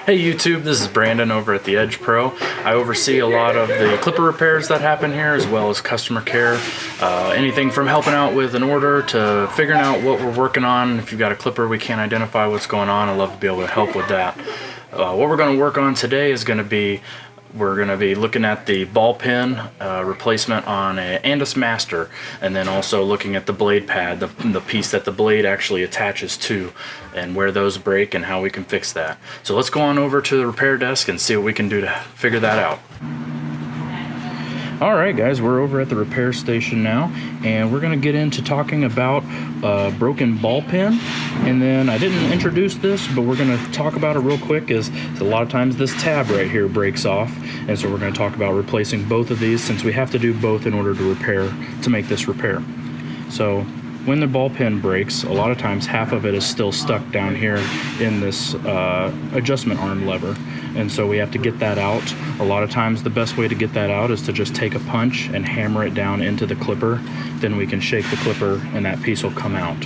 Hey YouTube, this is Brandon over at the Edge Pro. I oversee a lot of the clipper repairs that happen here, as well as customer care. Anything from helping out with an order to figuring out what we're working on. If you've got a clipper we can't identify what's going on, I'd love to be able to help with that. What we're going to work on today is we're going to be looking at the ball pin replacement on an ANDIS Master, and then also looking at the blade pad, the piece that the blade actually attaches to, and where those break and how we can fix that. So let's go on over to the repair desk and see what we can do to figure that out. Alright guys, we're over at the repair station now, and we're going to get into talking about a broken ball pin. And then I didn't introduce this, but we're going to talk about it real quick. Is a lot of times this tab right here breaks off, and so we're going to talk about replacing both of these, since we have to do both in order to make this repair. So when the ball pin breaks, a lot of times half of it is still stuck down here in this adjustment arm lever, and so we have to get that out. A lot of times the best way to get that out is to just take a punch and hammer it down into the clipper. Then we can shake the clipper and that piece will come out.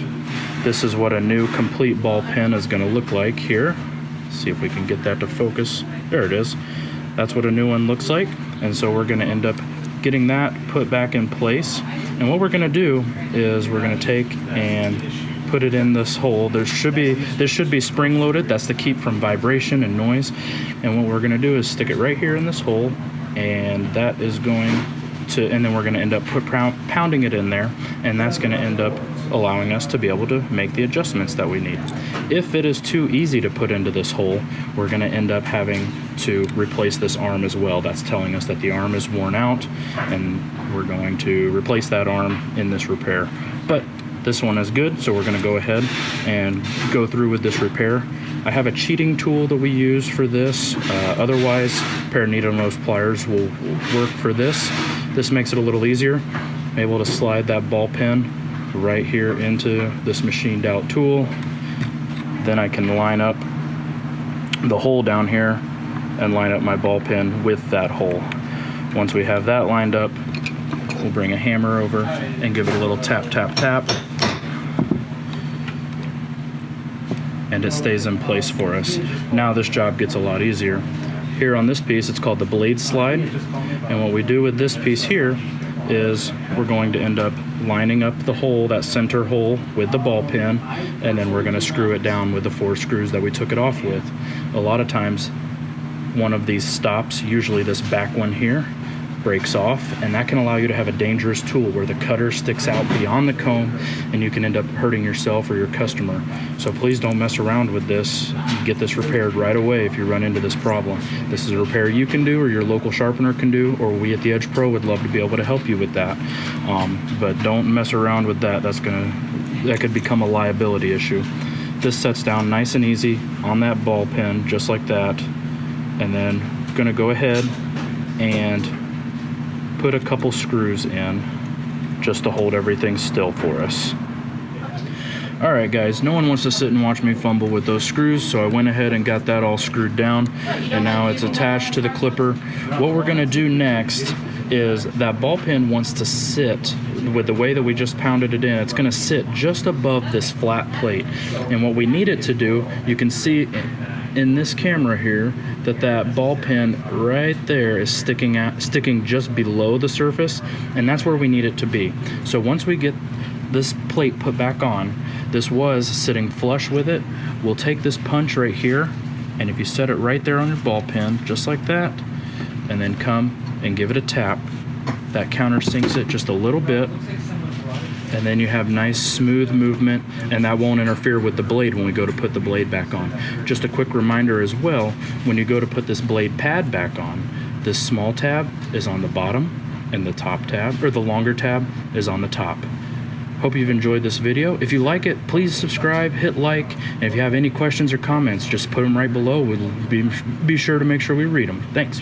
This is what a new complete ball pin is going to look like here. See if we can get that to focus. There it is. That's what a new one looks like, and so we're going to end up getting that put back in place. And what we're going to do is we're going to take and put it in this hole. This should be spring loaded. That's to keep from vibration and noise. And what we're going to do is stick it right here in this hole, and that is going to, and then we're going to end up pounding it in there, and that's going to end up allowing us to be able to make the adjustments that we need. If it is too easy to put into this hole, we're going to end up having to replace this arm as well. That's telling us that the arm is worn out, and we're going to replace that arm in this repair. But this one is good, so we're going to go ahead and go through with this repair. I have a cheating tool that we use for this. Otherwise, a pair of needle nose pliers will work for this. This makes it a little easier. I'm able to slide that ball pin right here into this machined out tool. Then I can line up the hole down here and line up my ball pin with that hole. Once we have that lined up, we'll bring a hammer over and give it a little tap, tap, tap, and it stays in place for us. Now this job gets a lot easier. Here on this piece, it's called the blade slide, and what we do with this piece here is we're going to end up lining up the hole, that center hole, with the ball pin, and then we're going to screw it down with the 4 screws that we took it off with. A lot of times one of these stops, usually this back one here, breaks off, and that can allow you to have a dangerous tool where the cutter sticks out beyond the comb, and you can end up hurting yourself or your customer. So please don't mess around with this. Get this repaired right away if you run into this problem. This is a repair you can do, or your local sharpener can do, or we at the Edge Pro would love to be able to help you with that. But don't mess around with that. That could become a liability issue. This sets down nice and easy on that ball pin, just like that, and then gonna go ahead and put a couple screws in just to hold everything still for us. Alright guys, no one wants to sit and watch me fumble with those screws, so I went ahead and got that all screwed down, and now it's attached to the clipper. What we're going to do next is that ball pin wants to sit, with the way that we just pounded it in, it's going to sit just above this flat plate. And what we need it to do, you can see in this camera here that ball pin right there is sticking just below the surface, and that's where we need it to be. So once we get this plate put back on, this was sitting flush with it, we'll take this punch right here, and if you set it right there on your ball pin, just like that, and then come and give it a tap, that countersinks it just a little bit, and then you have nice smooth movement, and that won't interfere with the blade when we go to put the blade back on. Just a quick reminder as well, when you go to put this blade pad back on, this small tab is on the bottom, and the top tab, or the longer tab, is on the top. Hope you've enjoyed this video. If you like it, please subscribe, hit like, and if you have any questions or comments, just put them right below. We'll be sure to make sure we read them. Thanks.